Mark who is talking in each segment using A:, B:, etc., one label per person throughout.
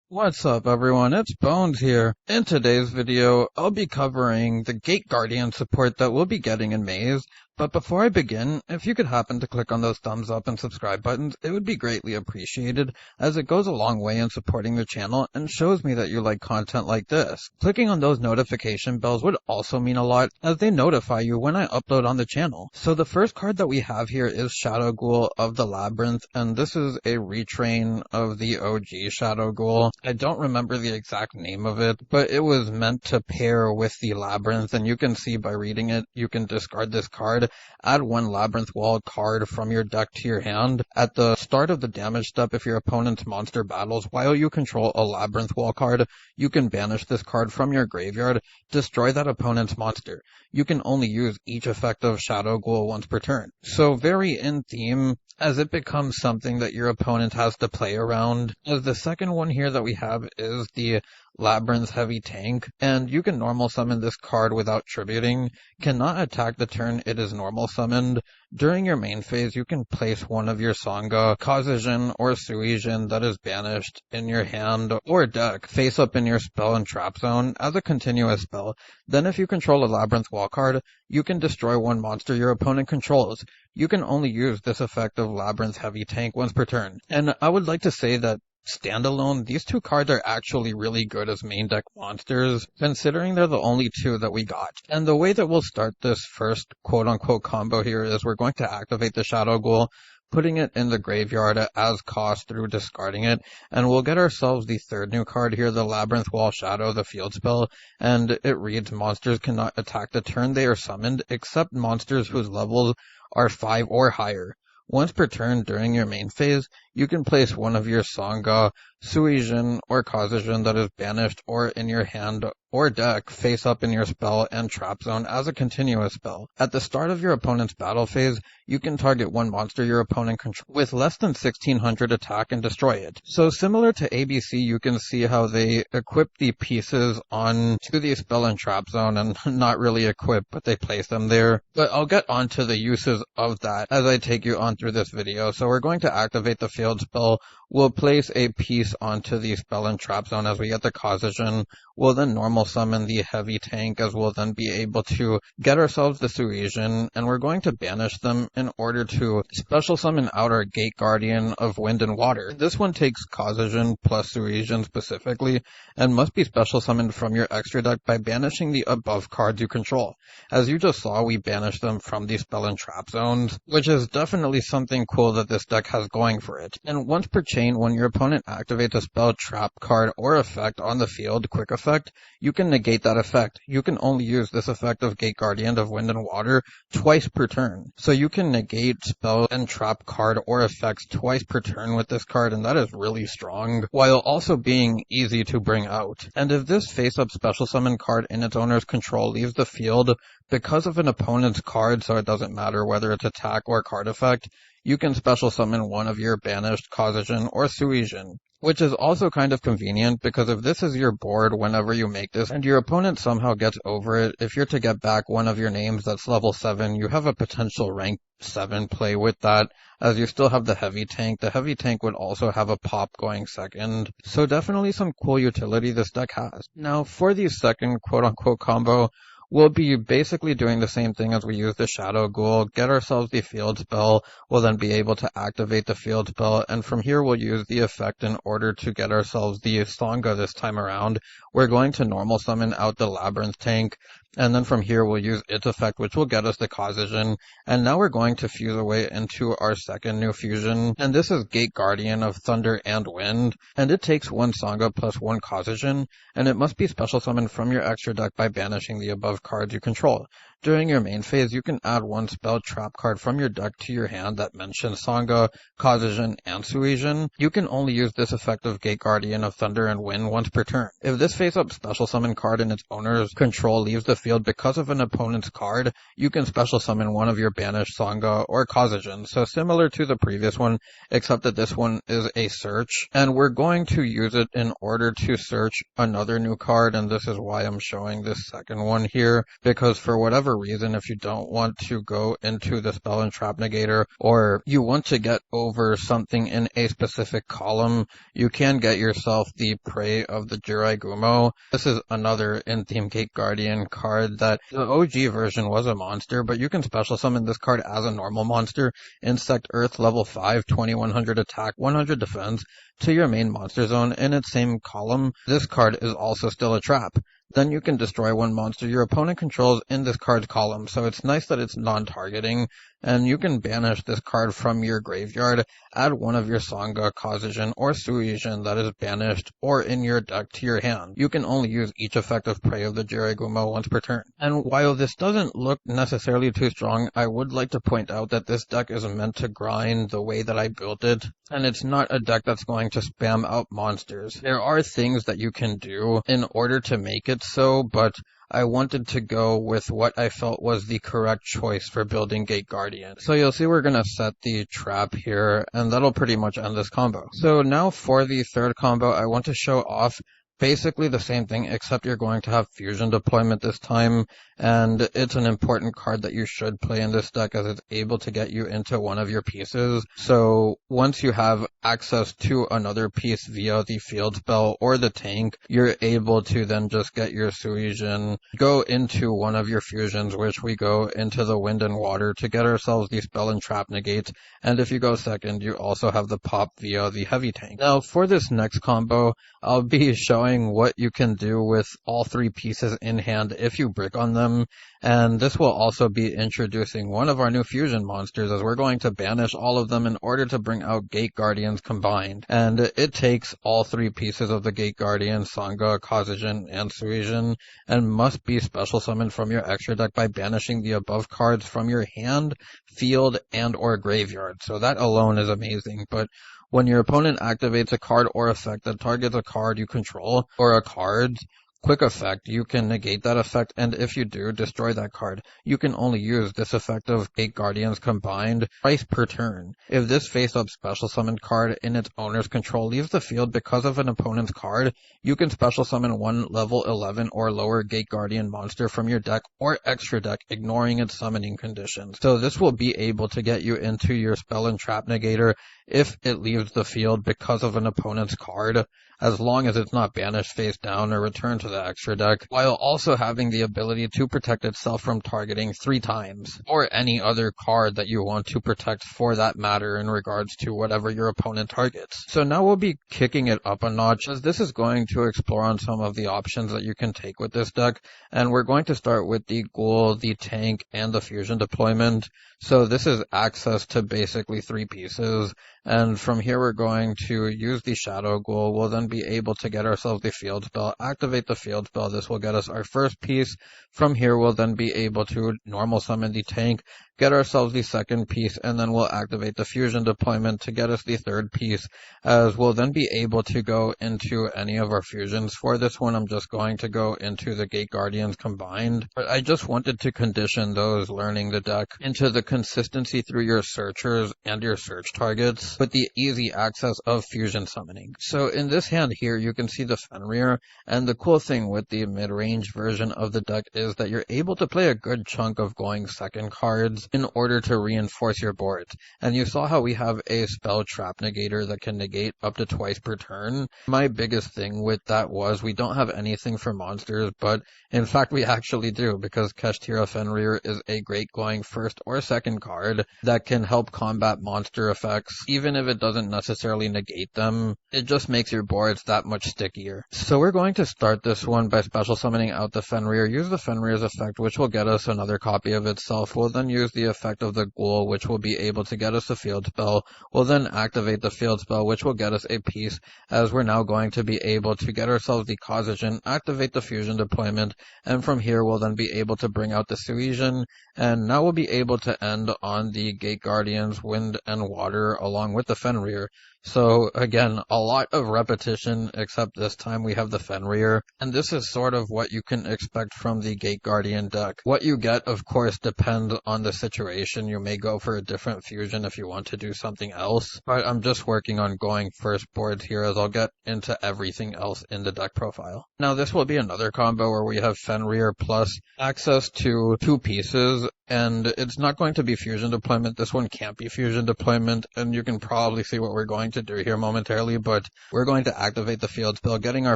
A: What's up everyone, it's Bones here. In today's video, I'll be covering the Gate Guardian support that we'll be getting in Maze, but before I begin, if you could happen to click on those thumbs up and subscribe buttons, it would be greatly appreciated, as it goes a long way in supporting the channel and shows me that you like content like this. Clicking on those notification bells would also mean a lot, as they notify you when I upload on the channel. So the first card that we have here is Shadow Ghoul of the Labyrinth, and this is a retrain of the OG Shadow Ghoul. I don't remember the exact name of it, but it was meant to pair with the Labyrinth, and you can see by reading it, you can discard this card, add one Labyrinth Wall card from your deck to your hand. At the start of the damage step, if your opponent's monster battles while you control a Labyrinth Wall card, you can banish this card from your graveyard, destroy that opponent's monster. You can only use each effect of Shadow Ghoul once per turn. So very in theme, as it becomes something that your opponent has to play around. As the second one here that we have is the Labyrinth Heavy Tank, and you can normal summon this card without tributing, cannot attack the turn it is normal summoned. During your main phase, you can place one of your Sangha, Kazuijin, or Suijin that is banished in your hand or deck face up in your spell and trap zone as a continuous spell. Then if you control a Labyrinth Wall card, you can destroy one monster your opponent controls. You can only use this effect of Labyrinth Heavy Tank once per turn. And I would like to say that standalone, these two cards are actually really good as main deck monsters, considering they're the only two that we got. And the way that we'll start this first quote-unquote combo here is we're going to activate the Shadow Ghoul, putting it in the graveyard as cost through discarding it, and we'll get ourselves the third new card here, the Labyrinth Wall Shadow, the field spell, and it reads monsters cannot attack the turn they are summoned, except monsters whose levels are 5 or higher. Once per turn during your main phase, you can place one of your Sangha, Suijin, or Kazuijin that is banished or in your hand or deck face up in your spell and trap zone as a continuous spell. At the start of your opponent's battle phase, you can target one monster your opponent controls with less than 1600 attack and destroy it. So similar to ABC, you can see how they equip the pieces onto the spell and trap zone, and not really equip, but they place them there. But I'll get onto the uses of that as I take you on through this video. So we're going to activate the field spell. We'll place a piece onto the spell and trap zone as we get the Kazuijin. We'll then normal summon the Heavy Tank, as we'll then be able to get ourselves the Suijin, and we're going to banish them in order to special summon out our Gate Guardian of Wind and Water. This one takes Kazuijin plus Suijin specifically, and must be special summoned from your extra deck by banishing the above cards you control. As you just saw, we banished them from the spell and trap zones, which is definitely something cool that this deck has going for it. And once per chain, when your opponent activates a spell, trap card, or effect on the field, quick effect, you can negate that effect. You can only use this effect of Gate Guardian of Wind and Water twice per turn. So you can negate spell and trap card or effects twice per turn with this card, and that is really strong, while also being easy to bring out. And if this face-up special summon card in its owner's control leaves the field because of an opponent's card, so it doesn't matter whether it's attack or card effect, you can special summon one of your banished Kazuijin or Suijin. Which is also kind of convenient, because if this is your board whenever you make this, and your opponent somehow gets over it, if you're to get back one of your names that's level 7, you have a potential rank 7 play with that, as you still have the Heavy Tank. The Heavy Tank would also have a pop going second, so definitely some cool utility this deck has. Now, for the second quote-unquote combo, we'll be basically doing the same thing as we use the Shadow Ghoul, get ourselves the field spell, we'll then be able to activate the field spell, and from here we'll use the effect in order to get ourselves the Sangha this time around. We're going to normal summon out the Labyrinth Tank, and then from here we'll use its effect, which will get us the Kazuijin, and now we're going to fuse away into our second new fusion, and this is Gate Guardian of Thunder and Wind, and it takes one Sangha plus one Kazuijin, and it must be special summoned from your extra deck by banishing the above cards you control. During your main phase, you can add one spell trap card from your deck to your hand that mentions Sangha, Kazuijin, and Suijin. You can only use this effect of Gate Guardian of Thunder and Wind once per turn. If this face-up special summon card in its owner's control leaves the field because of an opponent's card, you can special summon one of your banished Sangha or Kazuijin. So similar to the previous one, except that this one is a search, and we're going to use it in order to search another new card, and this is why I'm showing this second one here, because for whatever whatever reason, if you don't want to go into the Spell and Trap Negator, or you want to get over something in a specific column, you can get yourself the Prey of the Jirai Gumo. This is another in-theme Gate Guardian card that the OG version was a monster, but you can special summon this card as a normal monster. Insect Earth, level 5, 2100 attack, 100 defense, to your main monster zone in its same column. This card is also still a trap. Then you can destroy one monster your opponent controls in this card's column, so it's nice that it's non-targeting, and you can banish this card from your graveyard, add one of your Sangha, Kazuijin, or Suijin that is banished or in your deck to your hand. You can only use each effect of Prey of the Jirai Gumo once per turn. And while this doesn't look necessarily too strong, I would like to point out that this deck is meant to grind the way that I built it, and it's not a deck that's going to spam out monsters. There are things that you can do in order to make it so, but I wanted to go with what I felt was the correct choice for building Gate Guardian. So you'll see we're going to set the trap here, and that'll pretty much end this combo. So now for the third combo, I want to show off basically the same thing, except you're going to have fusion deployment this time, and it's an important card that you should play in this deck as it's able to get you into one of your pieces. So once you have access to another piece via the field spell or the tank, you're able to then just get your Suijin, go into one of your fusions, which we go into the wind and water to get ourselves the spell and trap negate, and if you go second, you also have the pop via the heavy tank. Now for this next combo, I'll be showing what you can do with all three pieces in hand if you brick on them, and this will also be introducing one of our new fusion monsters, as we're going to banish all of them in order to bring out Gate Guardians combined. And it takes all three pieces of the Gate Guardian, Sangha, Kazuijin, and Suijin, and must be special summoned from your extra deck by banishing the above cards from your hand, field, and or graveyard. So that alone is amazing, but when your opponent activates a card or effect that targets a card you control, or a card's quick effect, you can negate that effect, and if you do, destroy that card. You can only use this effect of Gate Guardians combined twice per turn. If this face-up special summon card in its owner's control leaves the field because of an opponent's card, you can special summon one level 11 or lower Gate Guardian monster from your deck or extra deck, ignoring its summoning conditions. So this will be able to get you into your spell and trap negator if it leaves the field because of an opponent's card, as long as it's not banished face down or returned to the extra deck, while also having the ability to protect itself from targeting 3 times, or any other card that you want to protect for that matter in regards to whatever your opponent targets. So now we'll be kicking it up a notch, as this is going to explore on some of the options that you can take with this deck, and we're going to start with the Ghoul, the tank, and the fusion deployment. So this is access to basically 3 pieces, and from here we're going to use the Shadow Ghoul. We'll then be able to get ourselves the field spell, activate the field spell. This will get us our first piece. From here we'll then be able to normal summon the tank, get ourselves the second piece, and then we'll activate the fusion deployment to get us the third piece, as we'll then be able to go into any of our fusions. For this one, I'm just going to go into the Gate Guardians combined, but I just wanted to condition those learning the deck into the consistency through your searchers and your search targets with the easy access of fusion summoning. So in this hand here, you can see the Fenrir, and the cool thing with the mid-range version of the deck is that you're able to play a good chunk of going second cards in order to reinforce your board. And you saw how we have a spell trap negator that can negate up to twice per turn. My biggest thing with that was we don't have anything for monsters, but in fact we actually do, because Keshtira Fenrir is a great going first or second card that can help combat monster effects. Even if it doesn't necessarily negate them, it just makes your boards that much stickier. So we're going to start this one by special summoning out the Fenrir, use the Fenrir's effect, which will get us another copy of itself. We'll then use the effect of the Ghoul, which will be able to get us a field spell. We'll then activate the field spell, which will get us a piece, as we're now going to be able to get ourselves the Kazuijin, activate the fusion deployment, and from here we'll then be able to bring out the Suijin, and now we'll be able to end on the Gate Guardians, Wind and Water, along with the Fenrir. So again, a lot of repetition, except this time we have the Fenrir, and this is sort of what you can expect from the Gate Guardian deck. What you get, of course, depends on the situation. You may go for a different fusion if you want to do something else, but I'm just working on going first boards here as I'll get into everything else in the deck profile. Now this will be another combo where we have Fenrir plus access to 2 pieces, and it's not going to be fusion deployment. This one can't be fusion deployment, and you can probably see what we're going to do here momentarily, but we're going to activate the field spell, getting our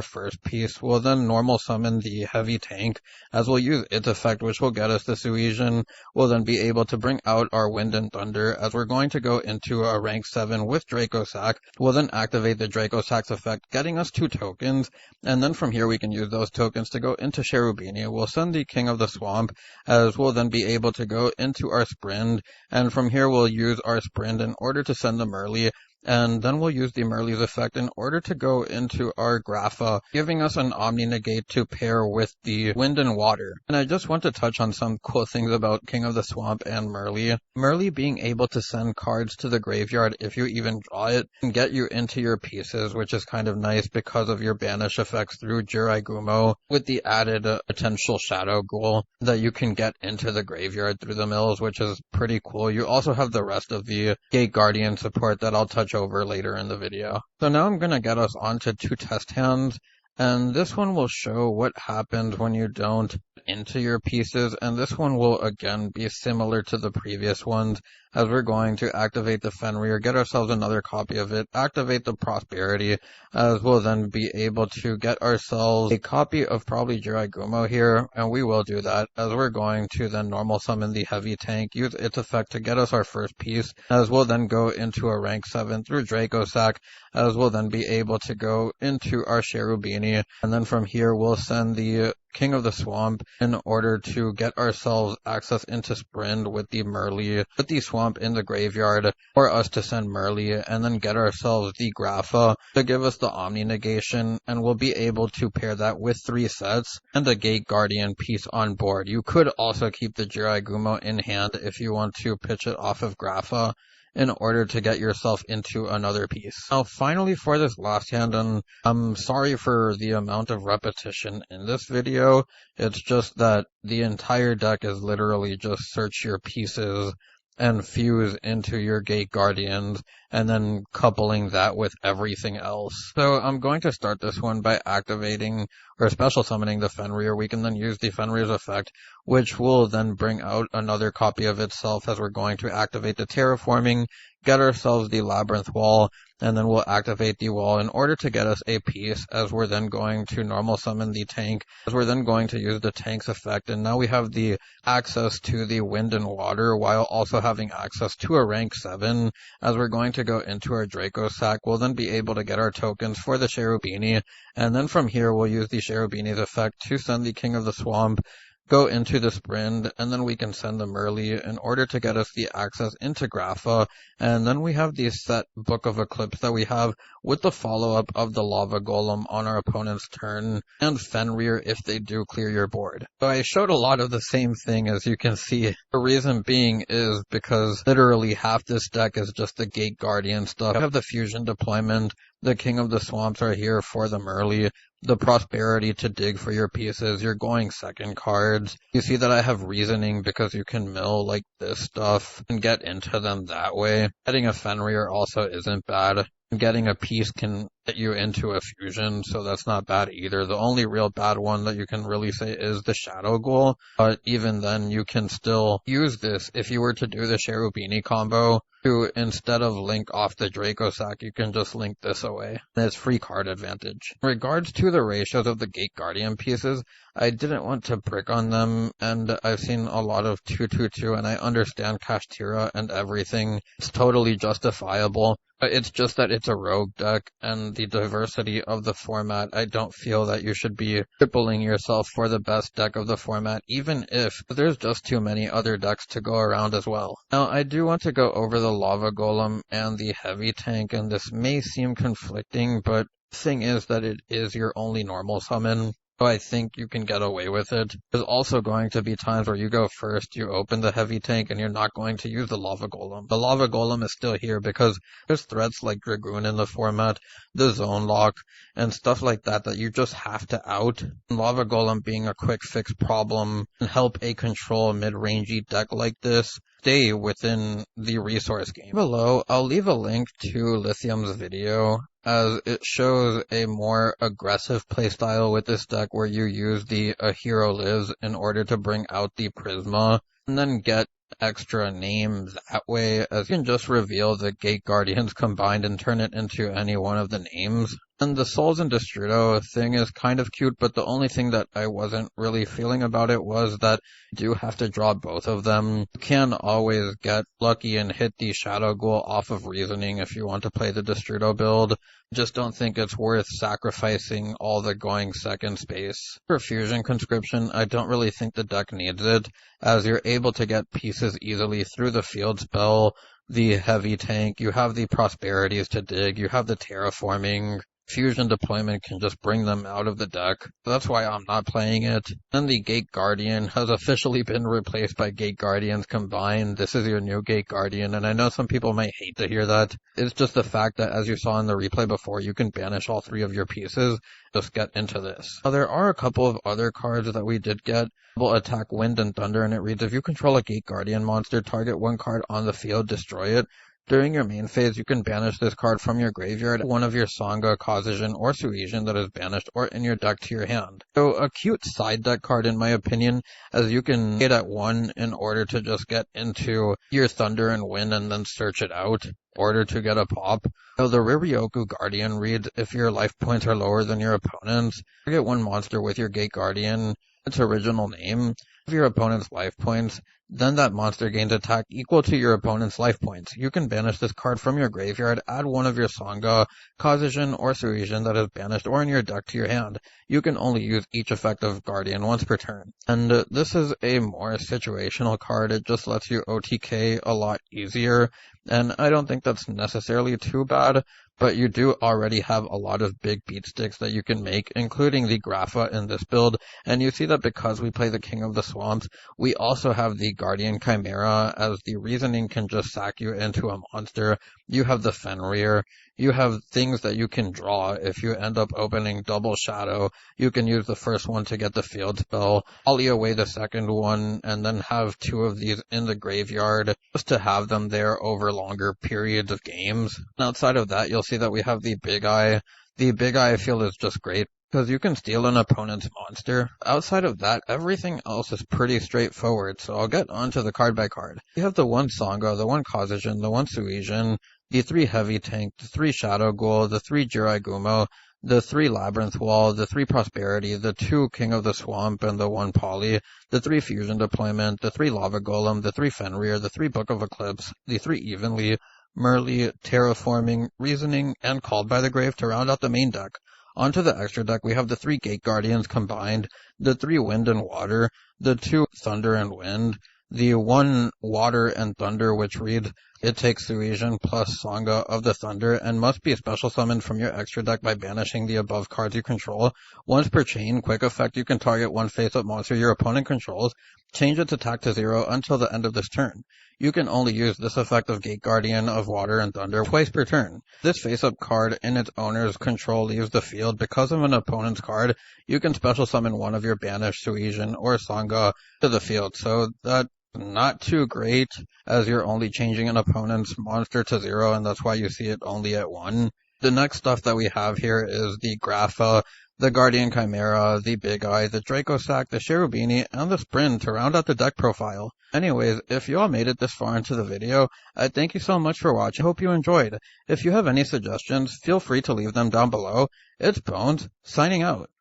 A: first piece. We'll then normal summon the heavy tank, as we'll use its effect, which will get us the Suijin. We'll then be able to bring out our Wind and Thunder, as we're going to go into a rank 7 with Draco Sack. We'll then activate the Draco Sack's effect, getting us 2 tokens, and then from here we can use those tokens to go into Cherubini. We'll send the King of the Swamp, as we'll then be able to go into our Sprint, and from here we'll use our Sprint in order to send the Merly, and then we'll use the Merly's effect in order to go into our Grapha, giving us an Omni Negate to pair with the Wind and Water. And I just want to touch on some cool things about King of the Swamp and Merly. Merly being able to send cards to the graveyard if you even draw it, and get you into your pieces, which is kind of nice because of your banish effects through Jirai Gumo, with the added potential Shadow Ghoul that you can get into the graveyard through the mills, which is pretty cool. You also have the rest of the Gate Guardian support that I'll touch over later in the video. So now I'm going to get us onto 2 test hands, and this one will show what happens when you don't into your pieces, and this one will again be similar to the previous ones, as we're going to activate the Fenrir, get ourselves another copy of it, activate the Prosperity, as we'll then be able to get ourselves a copy of probably Jirai Gumo here, and we will do that, as we're going to then normal summon the heavy tank, use its effect to get us our first piece, as we'll then go into a rank 7 through Draco Sack, as we'll then be able to go into our Cherubini, and then from here we'll send the King of the Swamp in order to get ourselves access into Sprint with the Merly, put the Swamp in the graveyard for us to send Merly, and then get ourselves the Grapha to give us the Omni Negation, and we'll be able to pair that with 3 sets and a Gate Guardian piece on board. You could also keep the Jirai Gumo in hand if you want to pitch it off of Grapha in order to get yourself into another piece. Now finally for this last hand, and I'm sorry for the amount of repetition in this video, it's just that the entire deck is literally just search your pieces and fuse into your Gate Guardians, and then coupling that with everything else. So I'm going to start this one by activating or special summoning the Fenrir. We can then use the Fenrir's effect, which will then bring out another copy of itself, as we're going to activate the Terraforming, get ourselves the Labyrinth Wall, and then we'll activate the wall in order to get us a piece, as we're then going to normal summon the tank, as we're then going to use the tank's effect, and now we have the access to the Wind and Water while also having access to a rank 7, as we're going to go into our Draco Sack. We'll then be able to get our tokens for the Cherubini, and then from here we'll use the Cherubini's effect to send the King of the Swamp, go into the Sprint, and then we can send the Merly in order to get us the access into Grapha, and then we have the set Book of Eclipse that we have with the follow-up of the Lava Golem on our opponent's turn, and Fenrir if they do clear your board. So I showed a lot of the same thing, as you can see. The reason being is because literally half this deck is just the Gate Guardian stuff. We have the fusion deployment, the King of the Swamps are here for the Merly, the Prosperity to dig for your pieces, you're going second cards. You see that I have Reasoning because you can mill like this stuff and get into them that way. Getting a Fenrir also isn't bad. Getting a piece can get you into a fusion, so that's not bad either. The only real bad one that you can really say is the Shadow Ghoul, but even then you can still use this if you were to do the Cherubini combo to, instead of link off the Draco Sack, you can just link this away. And it's free card advantage. In regards to the ratios of the Gate Guardian pieces, I didn't want to brick on them, and I've seen a lot of 2-2-2, and I understand Kashtira and everything. It's totally justifiable. But it's just that it's a rogue deck, and the diversity of the format, I don't feel that you should be tripling yourself for the best deck of the format, even if there's just too many other decks to go around as well. Now, I do want to go over the Lava Golem and the Heavy Tank, and this may seem conflicting, but the thing is that it is your only normal summon. So I think you can get away with it. There's also going to be times where you go first, you open the heavy tank, and you're not going to use the lava golem. The lava golem is still here because there's threats like Dragoon in the format, the zone lock, and stuff like that that you just have to out. And lava golem being a quick fix problem and help a control mid-rangey deck like this stay within the resource game. Below, I'll leave a link to Lithium's video, as it shows a more aggressive playstyle with this deck where you use the A Hero Lives in order to bring out the Prisma, and then get extra names that way, as you can just reveal the Gate Guardians combined and turn it into any one of the names. And the Souls and Destrudo thing is kind of cute, but the only thing that I wasn't really feeling about it was that you do have to draw both of them. You can always get lucky and hit the Shadow Ghoul off of Reasoning if you want to play the Destrudo build. Just don't think it's worth sacrificing all the going second space. For Fusion Conscription, I don't really think the deck needs it, as you're able to get pieces easily through the field spell, the heavy tank, you have the prosperities to dig, you have the terraforming. Fusion deployment can just bring them out of the deck. That's why I'm not playing it. And the Gate Guardian has officially been replaced by Gate Guardians combined. This is your new Gate Guardian, and I know some people might hate to hear that. It's just the fact that, as you saw in the replay before, you can banish all three of your pieces. Just get into this. Now, there are a couple of other cards that we did get. Will attack Wind and Thunder, and it reads, if you control a Gate Guardian monster, target one card on the field, destroy it. During your main phase, you can banish this card from your graveyard, one of your Sangha, Kazajan, or Suijin that is banished, or in your deck to your hand. So a cute side deck card in my opinion, as you can hit at 1 in order to just get into your Thunder and Wind and then search it out in order to get a pop. So the Riryoku Guardian reads, if your life points are lower than your opponent's, target one monster with your Gate Guardian, its original name, of your opponent's life points, then that monster gains attack equal to your opponent's life points. You can banish this card from your graveyard, add one of your Sangha, Kazajan, or Suijin that is banished or in your deck to your hand. You can only use each effect of Guardian once per turn. And this is a more situational card. It just lets you OTK a lot easier, and I don't think that's necessarily too bad. But you do already have a lot of big beat sticks that you can make, including the Grapha in this build, and you see that because we play the King of the Swamps, we also have the Guardian Chimera, as the Reasoning can just sack you into a monster. You have the Fenrir. You have things that you can draw. If you end up opening Double Shadow, you can use the first one to get the field spell, volley away the second one, and then have two of these in the graveyard, just to have them there over longer periods of games. And outside of that, you'll see that we have the Big Eye. The Big Eye I feel is just great, because you can steal an opponent's monster. Outside of that, everything else is pretty straightforward, so I'll get onto the card by card. You have the one Sangha, the one Kazajan, the one Suijin, the 3 Heavy Tank, the 3 Shadow Ghoul, the 3 Jirai Gumo, the 3 Labyrinth Wall, the 3 Prosperity, the 2 King of the Swamp, and the 1 Poly, the 3 Fusion Deployment, the 3 Lava Golem, the 3 Fenrir, the 3 Book of Eclipse, the 3 Evenly, Merly, Terraforming, Reasoning, and Called by the Grave to round out the main deck. Onto the extra deck, we have the 3 Gate Guardians combined, the 3 Wind and Water, the 2 Thunder and Wind, the 1 Water and Thunder, which reads, it takes Suijin plus Sangha of the Thunder and must be special summoned from your extra deck by banishing the above cards you control. Once per chain, quick effect, you can target one face-up monster your opponent controls, change its attack to 0 until the end of this turn. You can only use this effect of Gate Guardian of Water and Thunder twice per turn. This face-up card in its owner's control leaves the field. Because of an opponent's card, you can special summon one of your banished Suijin or Sangha to the field, so that not too great, as you're only changing an opponent's monster to 0, and that's why you see it only at 1. The next stuff that we have here is the Grapha, the Guardian Chimera, the Big Eye, the Draco Sack, the Cherubini, and the Sprint to round out the deck profile. Anyways, if you all made it this far into the video, I thank you so much for watching. I hope you enjoyed. If you have any suggestions, feel free to leave them down below. It's Bones, signing out.